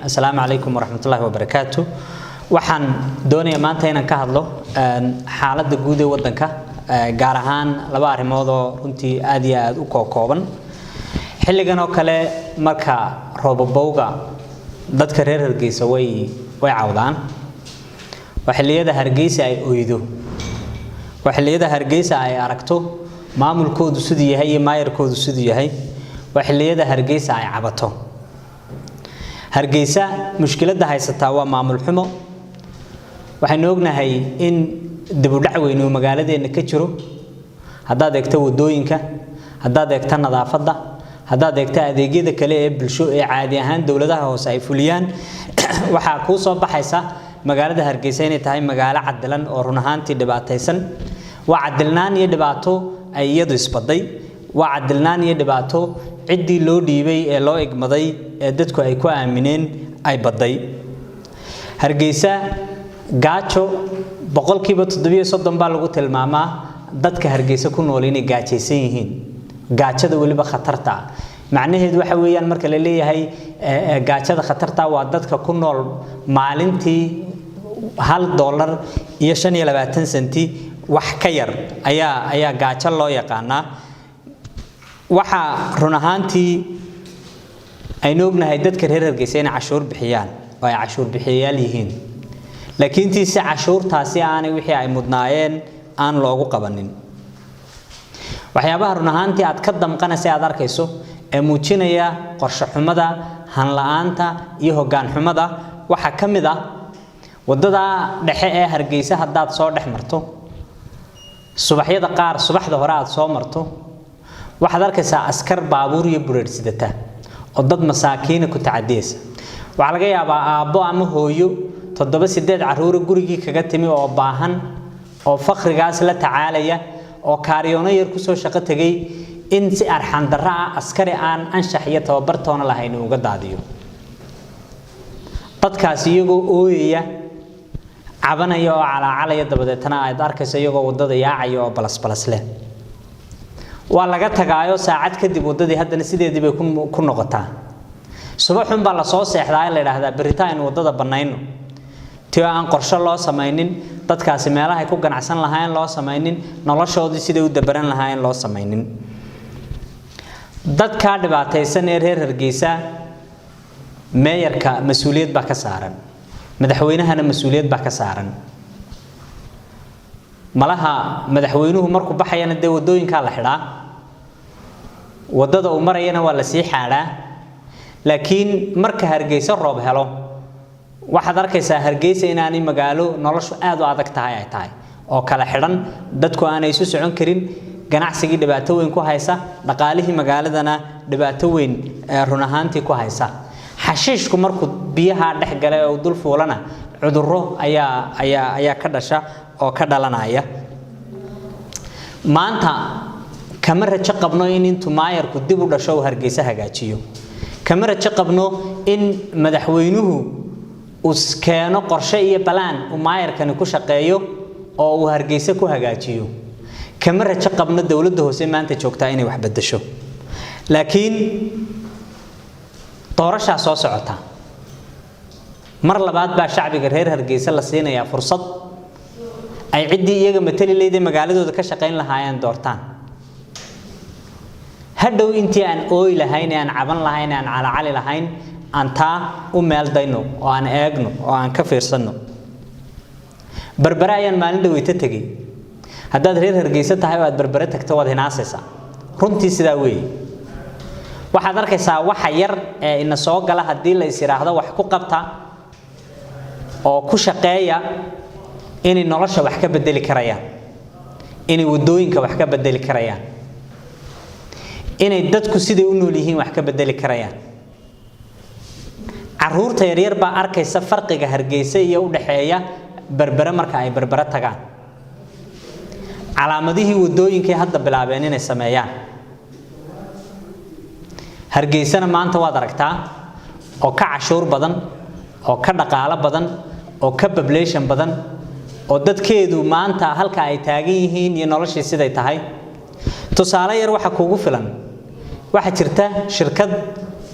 السلام عليكم ورحمة الله وبركاته. waxaan doonayaa maanta inaan ka hadlo xaaladda guud ee wadanka gaar ahaan laba arrimood oo runtii aad iyo aad u kooban xilligan oo kale marka roobabowga dadka reer Hargeysa way cawdaan waxiliyada Hargeysa ay ooydo waxiliyada Hargeysa ay aragto maamulkoodu sidoo yahay iyo maayarkoodu sidoo yahay waxiliyada Hargeysa ay cabato Hargeysa mushkiladda haysata waa maamul xumo waxaan ognahay in dib u dhac weyn oo magaaladeena ka jiro haddaad eegto wadooyinka haddaad eegto nadaafadda haddaad eegto adeegyada kale ee bulsho ee caadi ahaan dawladaha hoose ay fuliyaan waxa ku soo baxaysa magaalada Hargeysa inay tahay magaalo cadilan oo run ahaantii dhibaataysan waa cadilnaan iyo dhibaato ay iyadu isbaday waa cadilnaan iyo dhibaato cidii loo dhiibay ee loo igmaday ee dadku ay ku aamineen ay baday Hargeysa gaajo boqolkiiba 730 baa lagu tilmaamaa dadka Hargeysa ku nool inay gaajaysan yihiin gaajada waliba khatarta macnaheedu waxa weeyaan marka la leeyahay gaajada khatarta waa dadka ku nool maalintii $1 iyo 25 senti wax ka yar ayaa gaajo loo yaqaanaa waxa run ahaantii aynu ognahay dadka reer Hargeysa inay cashuur bixiyaan oo ay cashuur bixiyayaal yihiin laakiin tiisi cashuurtaasi aanay wixii ay mudnaayeen aan loogu qabanin waxyaabaha run ahaantii aad ka damqanaysa aad arkayso ee muujinaya qorshe xumada han la'aanta iyo hoggaan xumada waxa kamid ah wadada dhexe ee Hargeysa haddaad soo dhex marto subaxyada qaar subaxda hore aad soo marto waxaad arkaysaa askar baabuur iyo bureer sidata oo dad masaakiin ku tacadiyaysa waxa laga yaabaa aabbo ama hooyo 7-8 caruur gurigii kaga timi oo baahan oo faqrigaas la tacaalaya oo kaariyoono yar ku soo shaqo tagay in si arxan darra askari aan anshax iyo tababartoona lahayn uga daadiyo dadkaas iyagoo ooyaya cabanaya oo calaalaya dabadeetana ay arkayso iyagoo wadada yaacaya oo balas leh waa laga tagaayo saacad kadib wadadii haddana sideedii bay ku noqotaa subaxun baa la soo seexdaa la yiraahdaa baritaan wadada banayno tii aan qorshe loo sameeynin dadkaasi meelaha ay ku ganacsan lahaayeen loo sameeynin noloshoodii sidii u dabaran lahaayeen loo sameeynin dadka dhibaataysan ee reer Hargeysa meeyarka mas'uuliyad baa ka saaran madaxweynahana mas'uuliyad baa ka saaran malaha madaxweynuhu markuu baxayana de wadooyinka la xidhaa wadada uu marayana waa la sii xaadaa laakiin marka Hargeysa roob helo waxaad arkaysaa Hargeysa inaanay magaalo noloshu aad u adag tahay ay tahay oo kala xidhan dadku aanay isu socon karin ganacsiga dhibaato weyn ku haysa dhaqaalihii magaaladana dhibaato weyn run ahaantii ku haysa xashiishku markuu biyaha dhex galay oo dul fuulana cudurro ayaa ka dhasha oo ka dhalanaya maanta kama rajo qabno in intuu maayarku dib u dhasho Hargeysa hagaajiyo kama rajo qabno in madaxweynuhu uu keeno qorshe iyo balaan uu maayarkani ku shaqeeyo oo uu Hargeysa ku hagaajiyo kama rajo qabno dawladda hoose maanta joogtaa inay wax bedesho laakiin doorasho soo socota mar labaad baa shacbiga reer Hargeysa la siinayaa fursad ay cidii iyaga matali leeyahay magaaladooda ka shaqeyn lahaayeen doortaan hadhow intii aan ooy lahayn aan caban lahayn aan calaacali lahayn anta u meel dayno oo aan eegno oo aan ka fiirsano barbarayaan maalin dhaweyta tagay haddaad reer Hargeysa tahay oo aad barbara tagto wad hinaasaysa runtii sidaa weey waxaad arkaysaa waxa yar ee ina soo gala hadii la isiraahdo wax ku qabta oo ku shaqeeya inay nolosha wax ka bedeli karayaan inay wadooyinka wax ka bedeli karayaan inay dadku sidii u nool yihiin wax ka bedeli karayaan caruurta yaryar baa arkaysa farqiga Hargeysa iyo u dhaxeeya barbara marka ay barbara tagaan calaamadihii wadooyinka hadda bilaabeen inay sameeyaan Hargeysana maanta waad aragtaa oo ka cashuur badan oo ka dhaqaale badan oo ka population badan oo dadkeedu maanta halka ay taagan yihiin iyo noloshii siday tahay tusaale yar waxa kuugu filan waxa jirta shirkad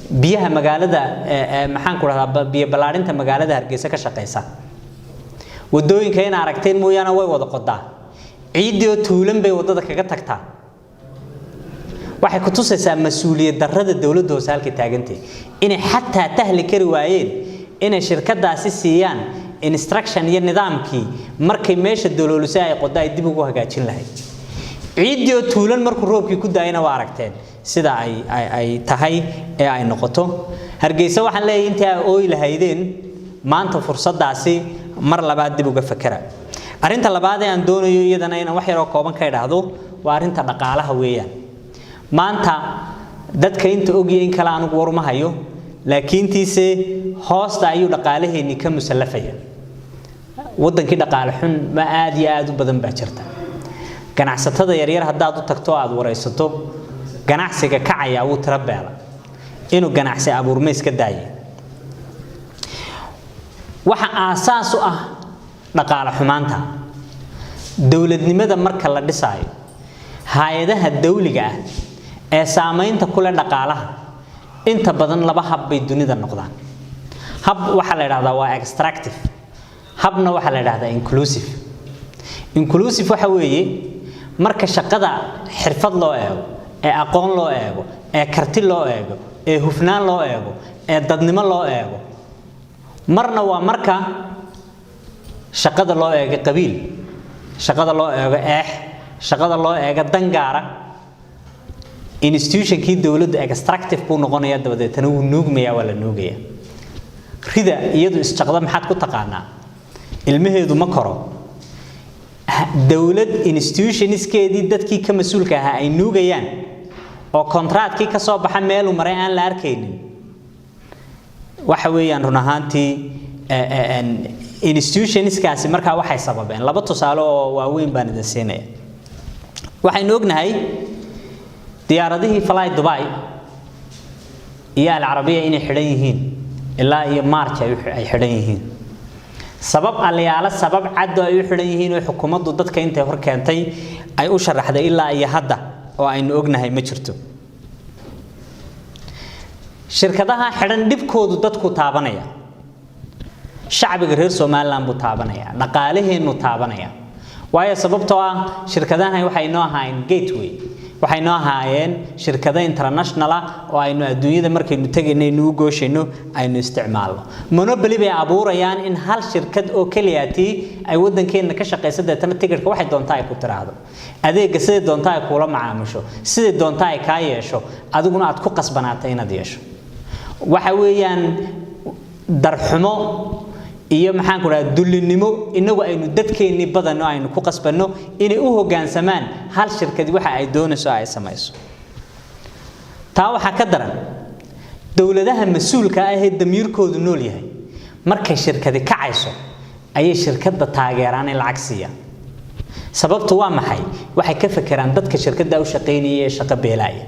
biyaha magaalada maxaan ku radaa biyo balaarinta magaalada Hargeysa ka shaqeysa wadooyinka in aragteen mooyana way wada qodaa ciidiyo tuulan bay wadada kaga tagtaa waxay ku tusaysaa mas'uuliyad darrada dawladda hoose halka taagantay inay xataa tahli kari waayeen inay shirkadaasi siiyaan instruction iyo nidaamkii markay meesha dawladdu ay qodaa ay dib ugu hagaajin lahayd ciidiyo tuulan markuu roobkii ku daayna waa aragteen sida ay tahay ee ay noqoto Hargeysa waxaan leeyahay inta ay ooy lahaydeen maanta fursadaasi mar labaad dib uga fakara arinta labaad ee aan doonayo iyadana inaan wax yar oo kooban ka idhaahdo waa arinta dhaqaalaha weeyaan maanta dadka inta ogiyeen kala anigu waruma hayo laakiin tiise hoosta ayuu dhaqaalaheeni ka musallafaya wadankii dhaqaale xun ma aad iyo aad u badan baa jirta ganacsatada yar yar haddaad u tagto aad wareysato ganacsiga kacaya uu tirabeela inuu ganacsi abuurma iska daayay waxa aasaas u ah dhaqaale xumaanta dawladnimada marka la dhisaayo hay'adaha dawliga ah ee saameynta ku leh dhaqaalaha inta badan laba hab bay dunida noqdaan hab waxa la yiraahdaa waa extractive habna waxa la yiraahdaa inclusive waxa weeye marka shaqada xirfad loo eego ee aqoon loo eego ee karti loo eego ee hufnaan loo eego ee dadnimo loo eego marna waa marka shaqada loo eego qabiil shaqada loo eego shaqada loo eego dangaara institution kii dawladda extractive buu noqonayaa dabadeetana uu nuugmaya wala nuugaya rida iyadu isjaqda maxaad ku taqaanaa ilmaheedu ma koro dawlad institutionskeedii dadkii ka mas'uulka ahaa ay nuugayaan oo contractkii ka soo baxa meel maray aan la arkaynin waxa weeyaan run ahaantii institutionskaasi marka waxay sababeen laba tusaale oo waaweyn baan idin siinaya waxaynu ognahay diyaaradihii fly Dubai iyo Al Arabiya inay xidhan yihiin ilaa iyo March ay xidhan yihiin sabab aliyaala sabab cad ay u xidhan yihiin oo xukuumaddu dadka intay hor keentay ay u sharaxday ilaa iyo hadda oo aynu ognahay ma jirto shirkadaha xidhan dibkoodu dadku taabanaya shacbiga reer Soomaaliland buu taabanaya dhaqaalaheenu taabanaya waayo sababtoo ah shirkadahan waxay noo ahaayeen gateway waxay noo ahaayeen shirkado international oo aynu adduunyada markaynu tageynayno u gooshayno aynu isticmaalno monopoly bay abuurayaan in hal shirkad oo kaliyaati ay wadankeena ka shaqeyso deetana tigirka waxay doontaa ay ku tiraahdo adeega sidii doontaa ay kula macaamisho sidii doontaa ay ka yeesho adiguna aad ku qasbanaatay inaad yeesho waxa weeyaan darxumo iyo maxaan ku raad dulinimo inagu aynu dadkeeni badan aynu ku qasbano inay u hoggaansamaan hal shirkad waxa ay doonayso ay samayso taa waxa ka daran dawladaha mas'uulka ah ee damiirkoodu nool yahay markay shirkadi kacayso ayay shirkadda taageeraan in lacag siiya sababtu waa maxay waxay ka fakaraan dadka shirkadda u shaqeynaya ee shaqo beelaaya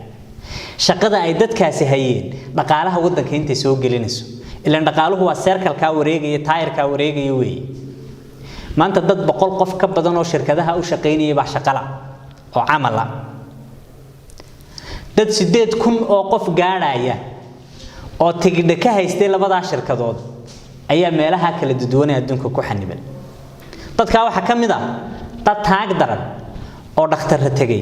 shaqada ay dadkaasi hayeen dhaqaalaha wadanka intay soo gelinayso ilaan dhaqaaluhu waa circle ka wareegaya tire ka wareegaya weey maanta dad 100 qof ka badan oo shirkadaha u shaqeynaya baa shaqala oo amala dad 8,000 oo qof gaaraya oo tigidh ka haystay labada shirkadood ayaa meelaha kala duwan ee adduunka ku xaniban dadka waxa kamid ah dad taag daran oo dhakhtar tagay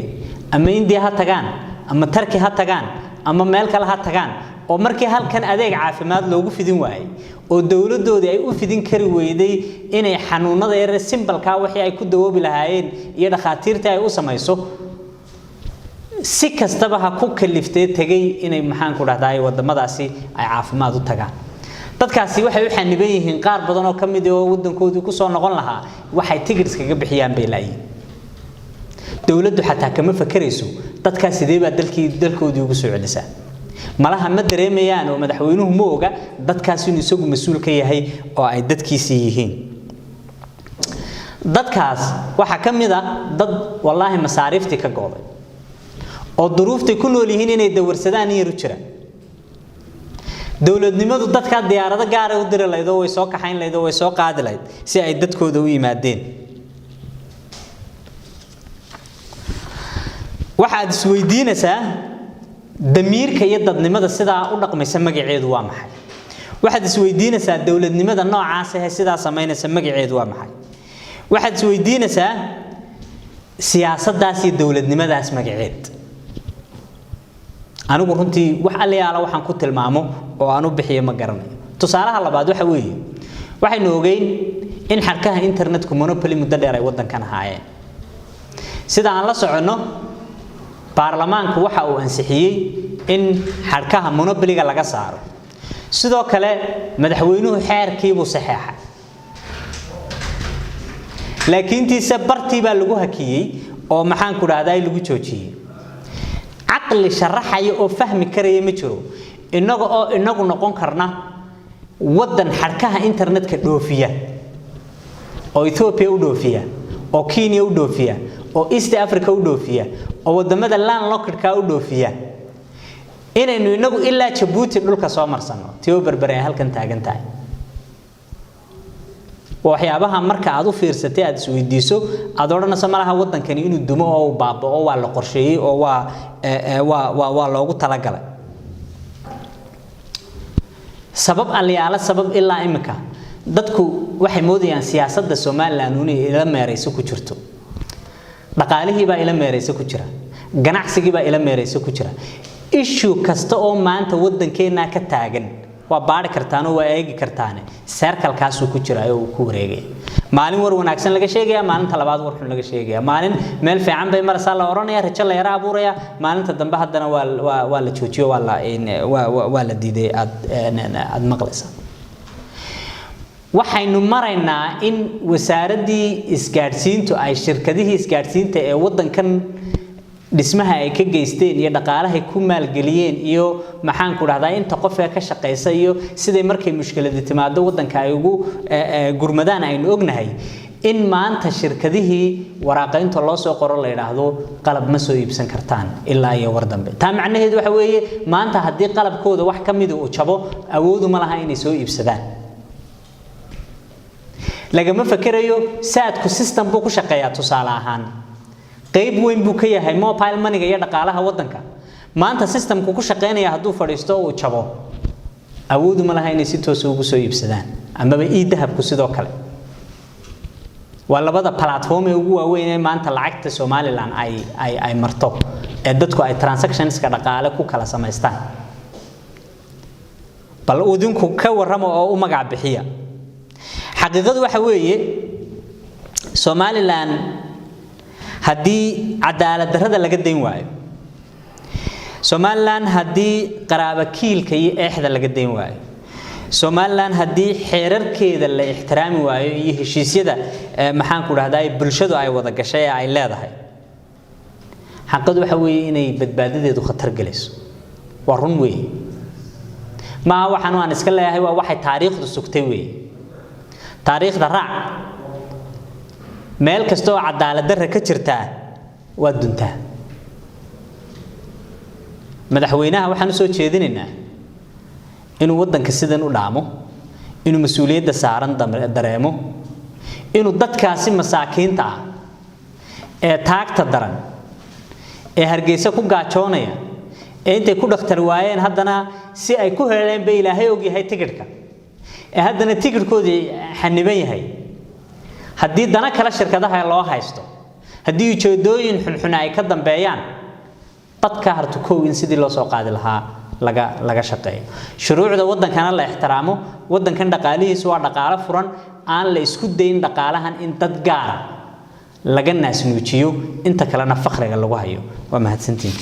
ama India ha tagaan ama Turkey ha tagaan ama meel kale ha tagaan oo markii halkan adeeg caafimaad loogu fidin waayay oo dawladoodii ay u fidin kari weyday inay xanuunada yar simple ka wixii ay ku dawoobi lahaayeen iyo dhaqaatiirta ay u samayso si kastaba ha ku kaliftay tagay inay maxaan ku dhahday wadamadaasi ay caafimaad u tagaan dadkaasi waxay u xaniban yihiin qaar badan oo kamid ah oo wadankoodii ku soo noqon lahaa waxay tigirka kaga bixiyaan beelay dawladdu xataa kama fakarayso dadkaas sidee baa dalkoodii ugu soo celisaa malaha ma dareemayaan oo madaxweynuhu ma oga dadkaas inuu isagu mas'uul ka yahay oo ay dadkiisa yihiin dadkaas waxa kamid ah dad wallahi masaariiftii ka gooday oo duruuftii ku nool yihiin inay dawarsadaan yar u jiraan dawladnimadu dadka diyaarado gaar ah u diri lahayd oo way soo kaxayn lahayd oo way soo qaadi lahayd si ay dadkooda u yimaadeen waxaad isweydiinaysaa damiirka iyo dadnimada sidaa u dhaqmaysa magaceedu waa maxay waxaad isweydiinaysaa dawladnimada noocaas ah sidaa sameynaysa magaceedu waa maxay waxaad isweydiinaysaa siyaasaddaas iyo dawladnimadaas magaceed anigu runtii wax aliyaala waxaan ku tilmaamo oo aan u bixiyo ma garanayo tusaalaha labaad waxa weeye waxaynu ogeyn in xarkaha internetku monopoly muddo dheer ay wadankan ahaayeen sida aan la socono baarlamaanku waxa uu ansixiyay in xarkaha monopolyga laga saaro sidoo kale madaxweynuhu xeerkiibu saxeexay laakiin tiisa bartii baa lagu hakiyay oo maxaan ku raahday lagu joojiyay aqli sharaxay oo fahmi karaya ma jiro inagu noqon karna wadan xarkaha internetka dhoofiya oo Ethiopia u dhoofiya oo Kenya u dhoofiya oo East Africa u dhoofiya oo wadamada landlocked-ka u dhoofiya inaynu inagu ilaa Djibouti dhulka soo marsano tiyo berbere halkan taagan tahay waxyaabaha marka aad u fiirsatay aad isweydiiso aad oranayso malaha wadankani inuu dumo oo baabao waa la qorsheeyay oo waa loogu talagalay sabab aliyaala sabab ilaa imika dadku waxay moodayaan siyaasadda Soomaaliland inay ila meerayso ku jirto dhaqaalihii baa ila meerayso ku jira ganacsigii baa ila meerayso ku jira issue kasta oo maanta wadankeena ka taagan waa baari kartaan oo waa eegi kartaan circle-kaas uu ku jira oo ku wareegay maalin war wanaagsan laga sheegaya maalinta labaad war xun laga sheegaya maalin meel fiican bay marasa la oranaya rajo la yara abuuraya maalinta dambe haddana waa la joojiyo waa la diiday aad maqlaysaa waxaynu maraynaa in wasaaradii isgaarsiintu ay shirkadihii isgaarsiinta ee wadankan dhismaha ay ka geysteen iyo dhaqaalaha ku maalgeliyeen iyo maxaan ku raahdaa inta qof ee ka shaqeysa iyo sidee markay mushkilada timaado wadanka ay ugu gurmadaan aynu ognahay in maanta shirkadihii waraaqaynta loo soo qoro la yiraahdo qalab ma soo iibsan kartaan ilaa iyo war dambe taa macnaheedu waxa weeye maanta hadii qalabkooda wax kamid uu jabo awoodu ma laha inay soo iibsadaan lagama fakarayo saadku system buu ku shaqeeyaa tusaale ahaan qayb weyn buu ka yahay mobile money iyo dhaqaalaha wadanka maanta systemku ku shaqeynaya haduu fadhiisto oo jabo awoodu ma laha inay si toos ugu soo iibsadaan ama e-dahabku sidoo kale waa labada platform ee ugu waaweyn ee maanta lacagta Soomaaliland ay marto ee dadku ay transactions ka dhaqaale ku kala sameystaan bal udinku ka waramo oo u magac bixiya xaqiiqadu waxa weeye Soomaaliland hadii cadaalad darrada laga deyn waayo Soomaaliland hadii qaraabo kiilka iyo eexda laga deyn waayo Soomaaliland hadii xeerarkeeda la ixtiraami waayo iyo heshiisyada maxaan ku raahdaa bulshadu ay wada gashay ay leedahay xaqadu waxa weeye inay badbaadadeedu khatar galayso waa run weey ma waxaan aan iska leeyahay waa waxay taariikhdu sugtay weey taariikhda raac meel kasto oo cadaalad darro ka jirta waa dunta madaxweynaha waxaan soo jeedinaynaa inuu wadanka sidan u dhaamo inuu mas'uuliyadda saaran dareemo inuu dadkaasi masaakiinta ah ee taagta daran ee hargeysa ku gaajoonaya ee intay ku dhakhtar waayeen haddana si ay ku heleen bay Ilaahay og yahay tigidhka ee haddana tigidhkoodii xaniban yahay haddii dana kala shirkadaha loo haysto haddii ujeedooyin xunxun ay ka dambeeyaan dadka hartu koowin sidii loo soo qaadi lahaa laga shaqeeyo shuruucda wadankana la ixtiraamo wadankan dhaqaalihiisu waa dhaqaale furan aan la isku dayn dhaqaalahan in dad gaar laga naasnuujiyo inta kalena faqriga lagu hayo waa mahadsantiin